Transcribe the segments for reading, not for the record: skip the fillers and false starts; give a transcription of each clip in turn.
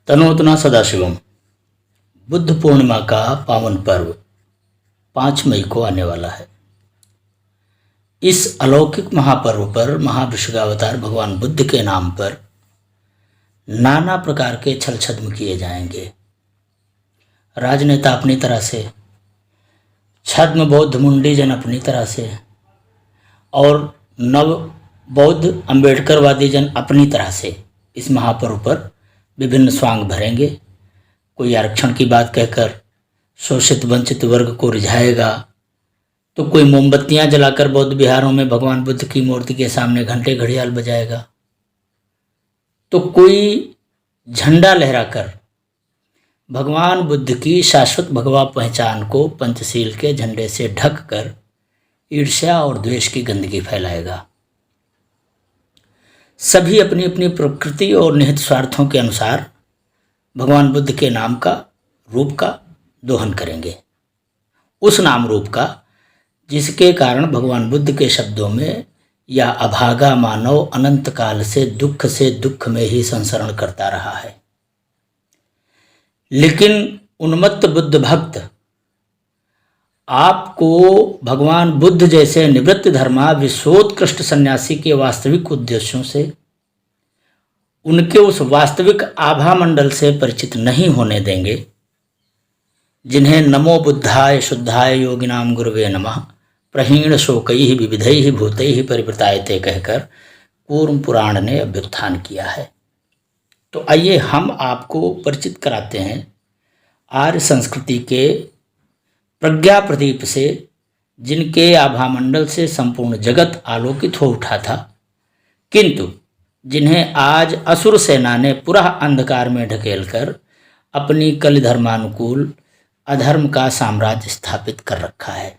तनोतना सदाशिवम। बुद्ध पूर्णिमा का पावन पर्व 5 मई को आने वाला है। इस अलौकिक महापर्व पर महावृषिकावतार भगवान बुद्ध के नाम पर नाना प्रकार के छल छद्म किए जाएंगे। राजनेता अपनी तरह से, छद्म बौद्ध मुंडी जन अपनी तरह से और नव बौद्ध अम्बेडकरवादी जन अपनी तरह से इस महापर्व पर विभिन्न स्वांग भरेंगे। कोई आरक्षण की बात कहकर शोषित वंचित वर्ग को रिझाएगा, तो कोई मोमबत्तियां जलाकर बौद्ध विहारों में भगवान बुद्ध की मूर्ति के सामने घंटे घड़ियाल बजाएगा, तो कोई झंडा लहराकर भगवान बुद्ध की शाश्वत भगवा पहचान को पंचशील के झंडे से ढक कर ईर्ष्या और द्वेष की गंदगी फैलाएगा। सभी अपनी अपनी प्रकृति और निहित स्वार्थों के अनुसार भगवान बुद्ध के नाम का, रूप का दोहन करेंगे। उस नाम रूप का जिसके कारण भगवान बुद्ध के शब्दों में यह अभागा मानव अनंत काल से दुख में ही संसरण करता रहा है। लेकिन उन्मत्त बुद्ध भक्त आपको भगवान बुद्ध जैसे निवृत्त धर्मा विश्वोत्कृष्ट सन्यासी के वास्तविक उद्देश्यों से, उनके उस वास्तविक आभा मंडल से परिचित नहीं होने देंगे जिन्हें नमो बुद्धाय शुद्धाय योगिनाम गुरुवे नमः प्रहीण शोकैः विविधैः भूतैः परिवृतायते कहकर कूर्म पुराण ने अभ्युत्थान किया है। तो आइए हम आपको परिचित कराते हैं आर्य संस्कृति के प्रज्ञा प्रदीप से, जिनके आभामंडल से संपूर्ण जगत आलोकित हो उठा था, किंतु जिन्हें आज असुर सेना ने पूरा अंधकार में ढकेलकर अपनी कलिधर्मानुकूल अधर्म का साम्राज्य स्थापित कर रखा है।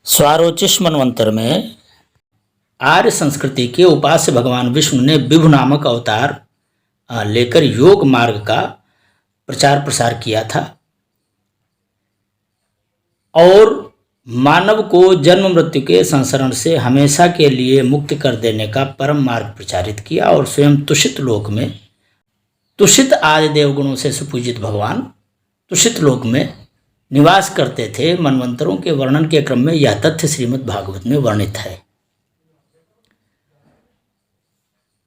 स्वारोचिष मनवंतर में आर्य संस्कृति के उपास्य भगवान विष्णु ने विभु नामक अवतार लेकर योग मार्ग का प्रचार प्रसार किया था और मानव को जन्म मृत्यु के संसरण से हमेशा के लिए मुक्त कर देने का परम मार्ग प्रचारित किया और स्वयं तुषित लोक में, तुषित आदि देवगुणों से सुपूजित भगवान तुषित लोक में निवास करते थे। मनवंतरों के वर्णन के क्रम में यह तथ्य श्रीमद् भागवत में वर्णित है।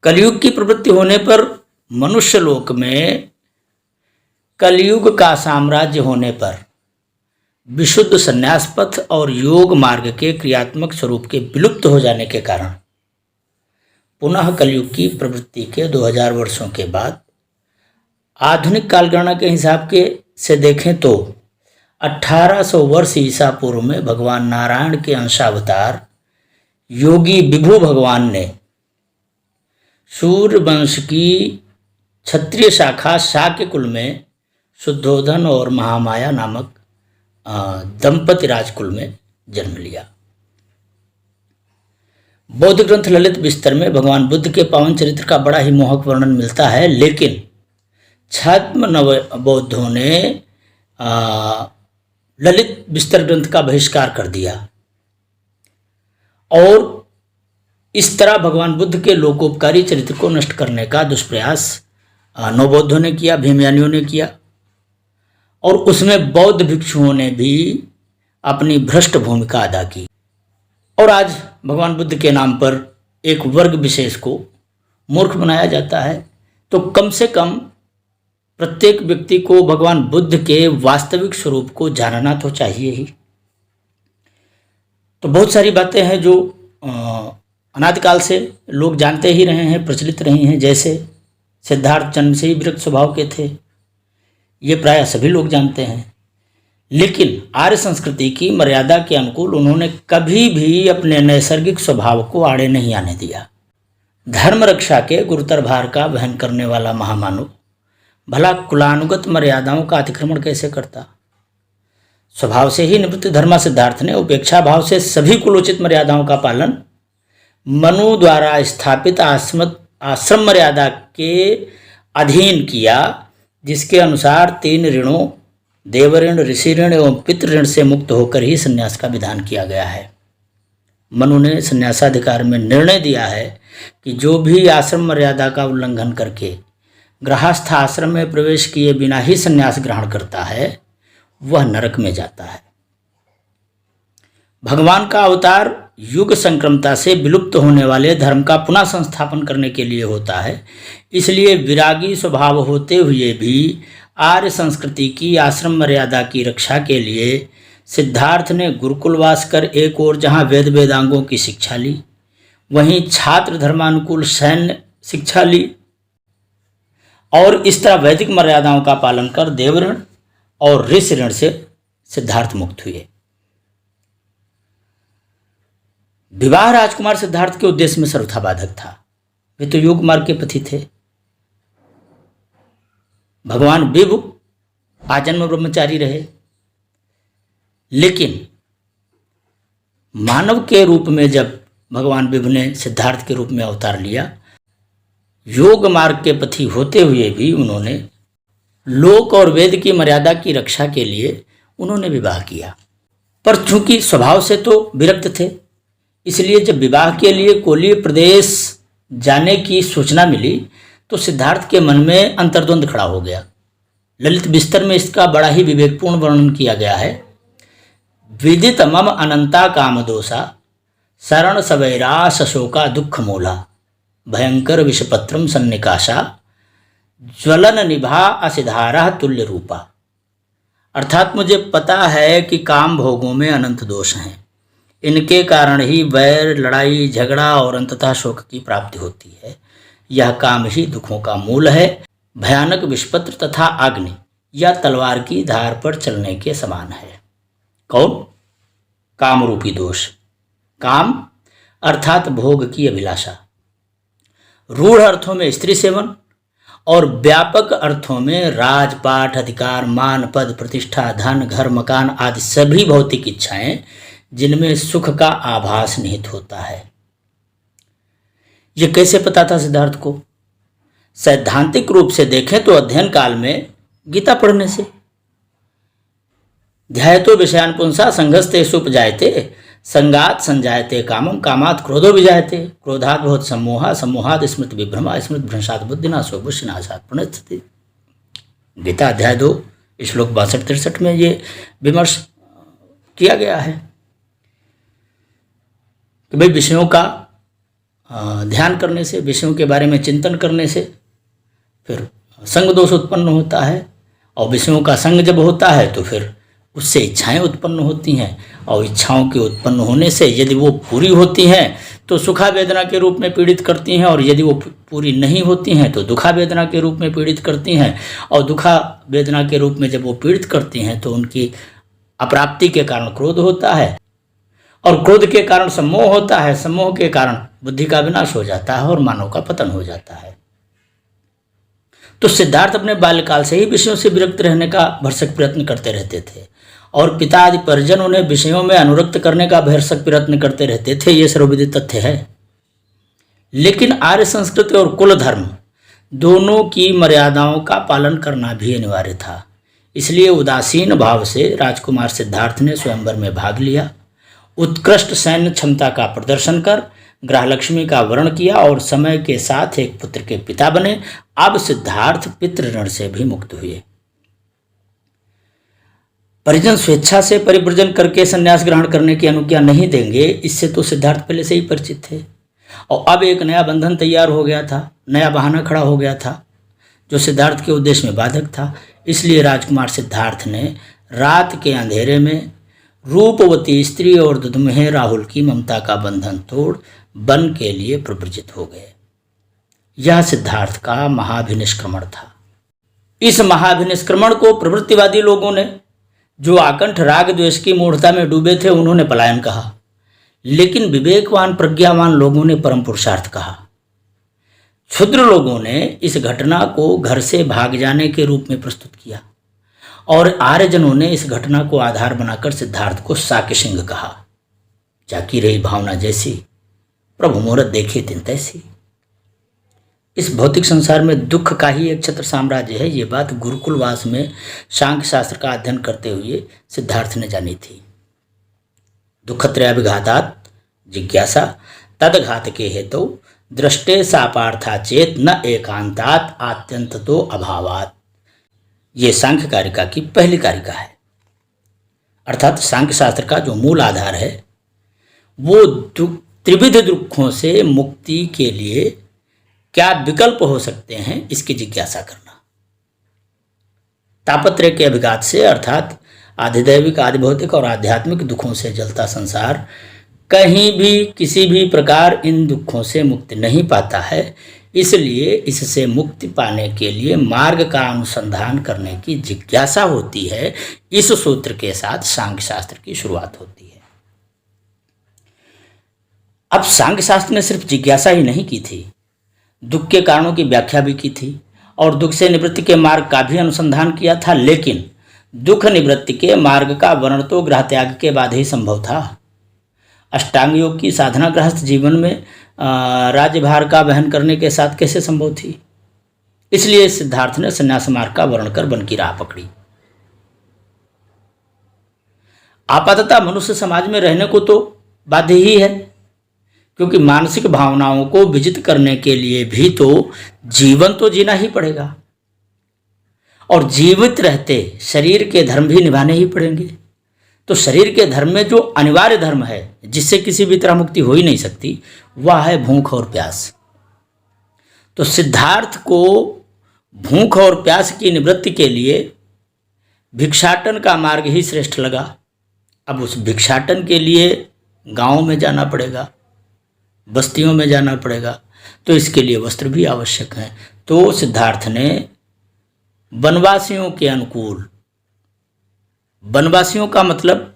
कलयुग की प्रवृत्ति होने पर मनुष्य लोक में, कलयुग का साम्राज्य होने पर विशुद्ध संन्यास पथ और योग मार्ग के क्रियात्मक स्वरूप के विलुप्त हो जाने के कारण पुनः कलयुग की प्रवृत्ति के 2000 वर्षों के बाद आधुनिक कालगणना के हिसाब के से देखें तो 1800 वर्ष ईसा पूर्व में भगवान नारायण के अंशावतार योगी विभु भगवान ने सूर्य वंश की क्षत्रिय शाखा शाक्य कुल में शुद्धोधन और महामाया नामक दंपति राजकुल में जन्म लिया। बौद्ध ग्रंथ ललित विस्तर में भगवान बुद्ध के पावन चरित्र का बड़ा ही मोहक वर्णन मिलता है, लेकिन छद्म नव बौद्धों ने ललित विस्तर ग्रंथ का बहिष्कार कर दिया और इस तरह भगवान बुद्ध के लोकोपकारी चरित्र को नष्ट करने का दुष्प्रयास नवबौद्धों ने किया, भीमयानियों ने किया और उसमें बौद्ध भिक्षुओं ने भी अपनी भ्रष्ट भूमिका अदा की। और आज भगवान बुद्ध के नाम पर एक वर्ग विशेष को मूर्ख बनाया जाता है, तो कम से कम प्रत्येक व्यक्ति को भगवान बुद्ध के वास्तविक स्वरूप को जानना तो चाहिए ही। तो बहुत सारी बातें हैं जो अनादिकाल से लोग जानते ही रहे हैं, प्रचलित रही हैं। जैसे सिद्धार्थ जन्म से ही विरक्त स्वभाव के थे, ये प्रायः सभी लोग जानते हैं। लेकिन आर्य संस्कृति की मर्यादा के अनुकूल उन्होंने कभी भी अपने नैसर्गिक स्वभाव को आड़े नहीं आने दिया। धर्म रक्षा के गुरुतर भार का वहन करने वाला महामानव भला कुलानुगत मर्यादाओं का अतिक्रमण कैसे करता? स्वभाव से ही निवृत्त धर्मा सिद्धार्थ ने उपेक्षा भाव से सभी कुलोचित मर्यादाओं का पालन मनु द्वारा स्थापित आश्रम मर्यादा के अधीन किया, जिसके अनुसार 3 ऋणों देव ऋण, ऋषि ऋण एवं पितृ ऋण से मुक्त होकर ही संन्यास का विधान किया गया है। मनु ने संन्यासाधिकार में निर्णय दिया है कि जो भी आश्रम मर्यादा का उल्लंघन करके गृहस्थ आश्रम में प्रवेश किए बिना ही संन्यास ग्रहण करता है वह नरक में जाता है। भगवान का अवतार युग संक्रमता से विलुप्त होने वाले धर्म का पुनः संस्थापन करने के लिए होता है। इसलिए विरागी स्वभाव होते हुए भी आर्य संस्कृति की आश्रम मर्यादा की रक्षा के लिए सिद्धार्थ ने गुरुकुलवास कर एक ओर जहाँ वेद वेदांगों की शिक्षा ली, वहीं छात्र धर्मानुकूल सैन्य शिक्षा ली और इस तरह वैदिक मर्यादाओं का पालन कर देवऋण और ऋषि ऋण से सिद्धार्थ मुक्त हुए। विवाह राजकुमार सिद्धार्थ के उद्देश्य में सर्वथा बाधक था। वे तो योग मार्ग के पति थे। भगवान विभु आजन्म ब्रह्मचारी रहे, लेकिन मानव के रूप में जब भगवान विभु ने सिद्धार्थ के रूप में अवतार लिया, योग मार्ग के पति होते हुए भी उन्होंने लोक और वेद की मर्यादा की रक्षा के लिए उन्होंने विवाह किया। पर चूंकि स्वभाव से तो विरक्त थे, इसलिए जब विवाह के लिए कोलीय प्रदेश जाने की सूचना मिली तो सिद्धार्थ के मन में अंतर्द्वंद खड़ा हो गया। ललित बिस्तर में इसका बड़ा ही विवेकपूर्ण वर्णन किया गया है। विदित मम अनंता कामदोषा शरण सवैरा शशोका दुख मूला भयंकर विषपत्रम सन्निकाशा ज्वलन निभा असिधारा तुल्य रूपा। अर्थात मुझे पता है कि काम भोगों में अनंत दोष हैं, इनके कारण ही वैर, लड़ाई, झगड़ा और अंततः शोक की प्राप्ति होती है। यह काम ही दुखों का मूल है। भयानक विषपत्र तथा अग्नि या तलवार की धार पर चलने के समान है। कौन? काम रूपी दोष। काम अर्थात भोग की अभिलाषा, रूढ़ अर्थों में स्त्री सेवन और व्यापक अर्थों में राजपाट, अधिकार, मान, पद, प्रतिष्ठा, धन, घर, मकान आदि सभी भौतिक इच्छाएं जिनमें सुख का आभास निहित होता है। यह कैसे पता था सिद्धार्थ को? सैद्धांतिक रूप से देखें तो अध्ययन काल में गीता पढ़ने से। ध्यायतो विषयान पुंसा संघस्तेषु उपजायते संगात संजायते कामम कामात् क्रोधो विजायते क्रोधात् भवति सम्मोहः सम्मोहात् स्मृति विभ्रमा स्मृति भ्रंशात् बुद्धिनाशो बुद्धिनाशात् प्रणश्यति। गीता अध्याय 2 श्लोक 62-63 में ये विमर्श किया गया है कि भाई विषयों का ध्यान करने से, विषयों के बारे में चिंतन करने से फिर संग दोष उत्पन्न होता है, और विषयों का संग जब होता है तो फिर उससे इच्छाएं उत्पन्न होती हैं, और इच्छाओं के उत्पन्न होने से यदि वो पूरी होती हैं तो सुखा वेदना के रूप में पीड़ित करती हैं, और यदि वो पूरी नहीं होती हैं तो दुखा वेदना के रूप में पीड़ित करती हैं, और दुखा वेदना के रूप में जब वो पीड़ित करती हैं तो उनकी अप्राप्ति के कारण क्रोध होता है, और क्रोध के कारण सम्मोह होता है, सम्मोह के कारण बुद्धि का विनाश हो जाता है और मानव का पतन हो जाता है। तो सिद्धार्थ अपने बाल्यकाल से ही विषयों से विरक्त रहने का भरसक प्रयत्न करते रहते थे, और पिता आदि परिजन उन्हें विषयों में अनुरक्त करने का भरसक प्रयत्न करते रहते थे। ये सर्वविदित तथ्य है। लेकिन आर्य संस्कृति और कुल धर्म दोनों की मर्यादाओं का पालन करना भी अनिवार्य था। इसलिए उदासीन भाव से राजकुमार सिद्धार्थ ने स्वयंवर में भाग लिया, उत्कृष्ट सैन्य क्षमता का प्रदर्शन कर गृहलक्ष्मी का वरण किया और समय के साथ एक पुत्र के पिता बने। अब सिद्धार्थ पितृ ऋण से भी मुक्त हुए। परिजन स्वेच्छा से परिव्रजन करके संन्यास ग्रहण करने की अनुज्ञा नहीं देंगे, इससे तो सिद्धार्थ पहले से ही परिचित थे, और अब एक नया बंधन तैयार हो गया था, नया बहाना खड़ा हो गया था जो सिद्धार्थ के उद्देश्य में बाधक था। इसलिए राजकुमार सिद्धार्थ ने रात के अंधेरे में रूपवती स्त्री और दुधमुहे राहुल की ममता का बंधन तोड़ वन के लिए प्रव्रजित हो गए। यह सिद्धार्थ का महाभिनिष्क्रमण था। इस महाभिनिष्क्रमण को प्रवृत्तिवादी लोगों ने, जो आकंठ राग द्वेष की मूढ़ता में डूबे थे, उन्होंने पलायन कहा, लेकिन विवेकवान प्रज्ञावान लोगों ने परम पुरुषार्थ कहा। क्षुद्र लोगों ने इस घटना को घर से भाग जाने के रूप में प्रस्तुत किया, और आर्यजनों ने इस घटना को आधार बनाकर सिद्धार्थ को साक्य सिंह कहा। जाकी रही भावना जैसी, प्रभु मुहूर्त देखे दिन तैसी। इस भौतिक संसार में दुख का ही एक छत्र साम्राज्य है। ये बात गुरुकुलवास में सांख्य शास्त्र का अध्ययन करते हुए सिद्धार्थ ने जानी थी। दुखत्रयाभिघातात् जिज्ञासा तदघात के हेतु दृष्टे सापार्था चेत न एकांतात आत्यंततो अभावात। ये सांख्य कारिका की पहली कारिका है। अर्थात सांख्य शास्त्र का जो मूल आधार है वो त्रिविध दुखों से मुक्ति के लिए क्या विकल्प हो सकते हैं इसकी जिज्ञासा करना। तापत्रय के अभिघात से अर्थात आधिदैविक, आधिभौतिक और आध्यात्मिक दुखों से जलता संसार कहीं भी किसी भी प्रकार इन दुखों से मुक्ति नहीं पाता है। इसलिए इससे मुक्ति पाने के लिए मार्ग का अनुसंधान करने की जिज्ञासा होती है। इस सूत्र के साथ सांख्य शास्त्र की शुरुआत होती है। अब सांख्य शास्त्र ने सिर्फ जिज्ञासा ही नहीं की थी, दुख के कारणों की व्याख्या भी की थी और दुख से निवृत्ति के मार्ग का भी अनुसंधान किया था। लेकिन दुख निवृत्ति के मार्ग का वर्णन तो गृह त्याग के बाद ही संभव था। अष्टांग योग की साधना गृहस्थ जीवन में राज्यभार का वहन करने के साथ कैसे संभव थी। इसलिए सिद्धार्थ ने संन्यास मार्ग का वर्णन कर वन की राह पकड़ी। आपाततः मनुष्य समाज में रहने को तो बाध्य ही है, क्योंकि मानसिक भावनाओं को विजित करने के लिए भी तो जीवन तो जीना ही पड़ेगा और जीवित रहते शरीर के धर्म भी निभाने ही पड़ेंगे। तो शरीर के धर्म में जो अनिवार्य धर्म है जिससे किसी भी तरह मुक्ति हो ही नहीं सकती, वह है भूख और प्यास। तो सिद्धार्थ को भूख और प्यास की निवृत्ति के लिए भिक्षाटन का मार्ग ही श्रेष्ठ लगा। अब उस भिक्षाटन के लिए गांव में जाना पड़ेगा, बस्तियों में जाना पड़ेगा, तो इसके लिए वस्त्र भी आवश्यक हैं। तो सिद्धार्थ ने वनवासियों के अनुकूल, वनवासियों का मतलब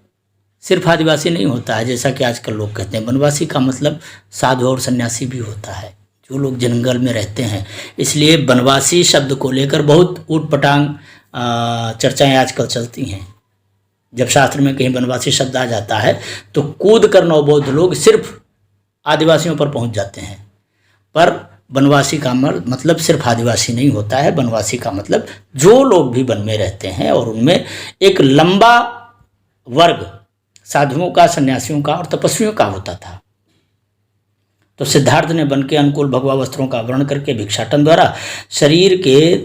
सिर्फ आदिवासी नहीं होता है जैसा कि आजकल लोग कहते हैं। वनवासी का मतलब साधु और सन्यासी भी होता है, जो लोग जंगल में रहते हैं। इसलिए वनवासी शब्द को लेकर बहुत ऊटपटांग चर्चाएं आजकल चलती हैं। जब शास्त्र में कहीं वनवासी शब्द आ जाता है तो कूद कर नवबौद्ध लोग सिर्फ आदिवासियों पर पहुंच जाते हैं। पर वनवासी का मतलब सिर्फ आदिवासी नहीं होता है। वनवासी का मतलब जो लोग भी वन में रहते हैं और उनमें एक लंबा वर्ग साधुओं का, सन्यासियों का और तपस्वियों का होता था। तो सिद्धार्थ ने वन के अनुकूल भगवा वस्त्रों का वर्ण करके भिक्षाटन द्वारा शरीर के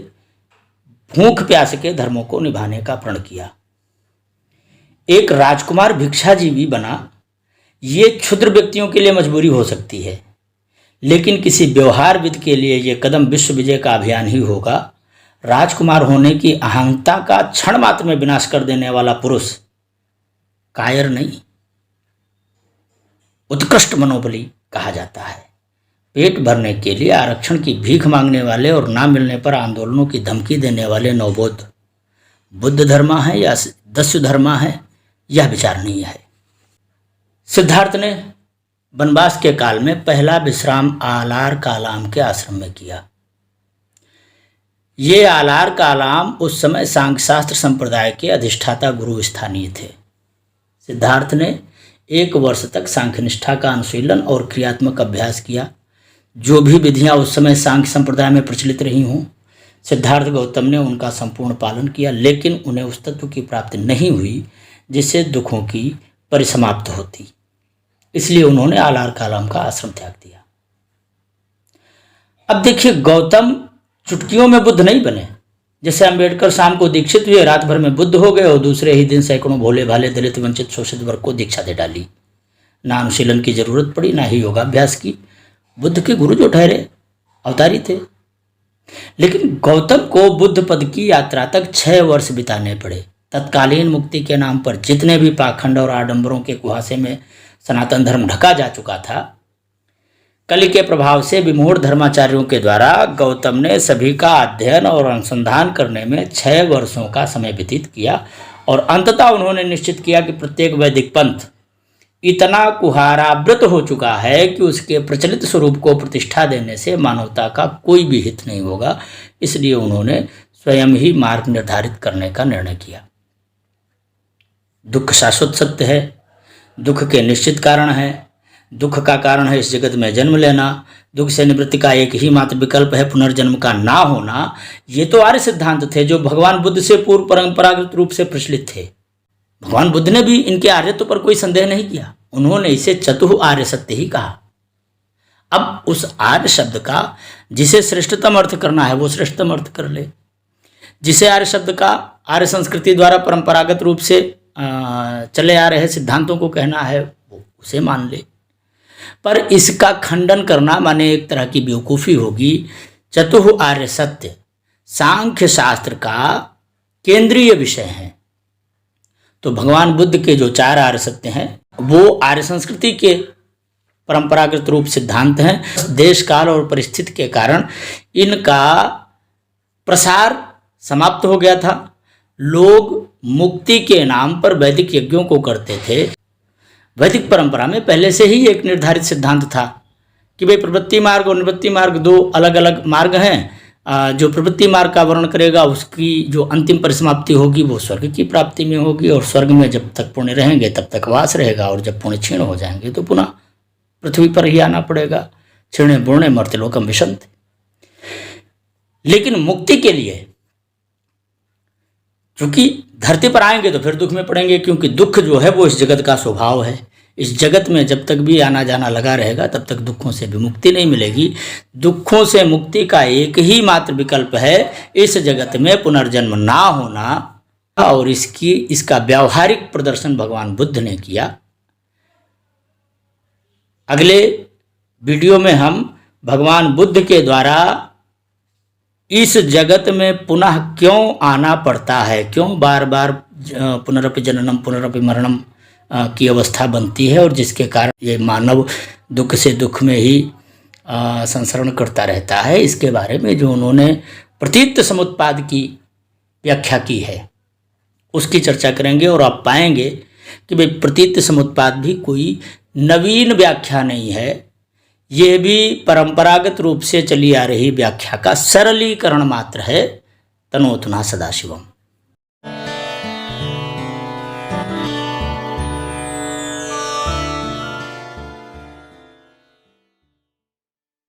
भूख प्यास के धर्मों को निभाने का प्रण किया। एक राजकुमार भिक्षाजीवी बना, ये क्षुद्र व्यक्तियों के लिए मजबूरी हो सकती है, लेकिन किसी व्यवहारविद के लिए यह कदम विश्व विजय का अभियान ही होगा। राजकुमार होने की अहंता का क्षण मात्र में विनाश कर देने वाला पुरुष कायर नहीं, उत्कृष्ट मनोबली कहा जाता है। पेट भरने के लिए आरक्षण की भीख मांगने वाले और ना मिलने पर आंदोलनों की धमकी देने वाले नवबौद्ध बुद्ध धर्मा है या दस्यु धर्मा है, यह विचारणीय है। सिद्धार्थ ने वनवास के काल में पहला विश्राम आलार कालाम के आश्रम में किया। ये आलार कालाम उस समय सांख्य शास्त्र संप्रदाय के अधिष्ठाता गुरु स्थानीय थे। सिद्धार्थ ने 1 वर्ष तक सांख्य निष्ठा का अनुशीलन और क्रियात्मक अभ्यास किया। जो भी विधियां उस समय सांख्य संप्रदाय में प्रचलित रही हों, सिद्धार्थ गौतम ने उनका संपूर्ण पालन किया, लेकिन उन्हें उस तत्व की प्राप्ति नहीं हुई जिससे दुखों की परिसमाप्त होती। इसलिए उन्होंने आलार कालाम का आश्रम त्याग दिया। अब देखिए, गौतम चुटकियों में बुद्ध नहीं बने। जैसे अम्बेडकर शाम को दीक्षित हुए, रात भर में बुद्ध हो गए और दूसरे ही दिन सैकड़ों भोले भाले दलित वंचित शोषित वर्ग को दीक्षा दे डाली। ना अनुशीलन की जरूरत पड़ी, ना ही योगाभ्यास की। बुद्ध के गुरु जो ठहरे अवतारी थे। लेकिन गौतम को बुद्ध पद की यात्रा तक 6 वर्ष बिताने पड़े। तत्कालीन मुक्ति के नाम पर जितने भी पाखंड और आडंबरों के कुहासे में सनातन धर्म ढका जा चुका था, कलि के प्रभाव से विमूढ़ धर्माचार्यों के द्वारा गौतम ने सभी का अध्ययन और अनुसंधान करने में 6 वर्षों का समय व्यतीत किया और अंततः उन्होंने निश्चित किया कि प्रत्येक वैदिक पंथ इतना कुहारावृत हो चुका है कि उसके प्रचलित स्वरूप को प्रतिष्ठा देने से मानवता का कोई भी हित नहीं होगा। इसलिए उन्होंने स्वयं ही मार्ग निर्धारित करने का निर्णय किया। दुख शाश्वत सत्य है, दुख के निश्चित कारण है। दुख का कारण है इस जगत में जन्म लेना। दुख से निवृत्ति का एक ही मात्र विकल्प है पुनर्जन्म का ना होना। ये तो आर्य सिद्धांत थे जो भगवान बुद्ध से पूर्व परंपरागत रूप से प्रचलित थे। भगवान बुद्ध ने भी इनके आर्यत्व पर कोई संदेह नहीं किया। उन्होंने इसे चतुः आर्य सत्य ही कहा। अब उस आर्य शब्द का जिसे श्रेष्ठतम अर्थ करना है वो श्रेष्ठतम अर्थ कर ले, जिसे आर्य शब्द का आर्य संस्कृति द्वारा परंपरागत रूप से चले आ रहे सिद्धांतों को कहना है वो उसे मान ले। पर इसका खंडन करना माने एक तरह की बेवकूफ़ी होगी। चतुः आर्य सत्य सांख्य शास्त्र का केंद्रीय विषय है। तो भगवान बुद्ध के जो 4 आर्य सत्य हैं वो आर्य संस्कृति के परंपरागत रूप सिद्धांत हैं। देश काल और परिस्थिति के कारण इनका प्रसार समाप्त हो गया था। लोग मुक्ति के नाम पर वैदिक यज्ञों को करते थे। वैदिक परंपरा में पहले से ही एक निर्धारित सिद्धांत था कि भाई प्रवृत्ति मार्ग और निवृत्ति मार्ग 2 अलग अलग मार्ग हैं। जो प्रवृत्ति मार्ग का वर्णन करेगा उसकी जो अंतिम परिसमाप्ति होगी वो स्वर्ग की प्राप्ति में होगी, और स्वर्ग में जब तक पुण्य रहेंगे तब तक वास रहेगा, और जब पुण्य क्षीण हो जाएंगे तो पुनः पृथ्वी पर ही आना पड़ेगा। क्षीणे पूर्णे मर्त्यलोकम विशन्ति। लेकिन मुक्ति के लिए चूंकि धरती पर आएंगे तो फिर दुख में पड़ेंगे, क्योंकि दुख जो है वो इस जगत का स्वभाव है। इस जगत में जब तक भी आना जाना लगा रहेगा तब तक दुखों से भी मुक्ति नहीं मिलेगी। दुखों से मुक्ति का एक ही मात्र विकल्प है इस जगत में पुनर्जन्म ना होना, और इसका व्यावहारिक प्रदर्शन भगवान बुद्ध ने किया। अगले वीडियो में हम भगवान बुद्ध के द्वारा इस जगत में पुनः क्यों आना पड़ता है, क्यों बार बार पुनरपि जननम पुनरपि मरणम की अवस्था बनती है, और जिसके कारण ये मानव दुख से दुख में ही संसरण करता रहता है, इसके बारे में जो उन्होंने प्रतीत समुत्पाद की व्याख्या की है उसकी चर्चा करेंगे। और आप पाएंगे कि भाई प्रतीत समुत्पाद भी कोई नवीन व्याख्या नहीं है, ये भी परंपरागत रूप से चली आ रही व्याख्या का सरलीकरण मात्र है। तनोतुना सदाशिवम।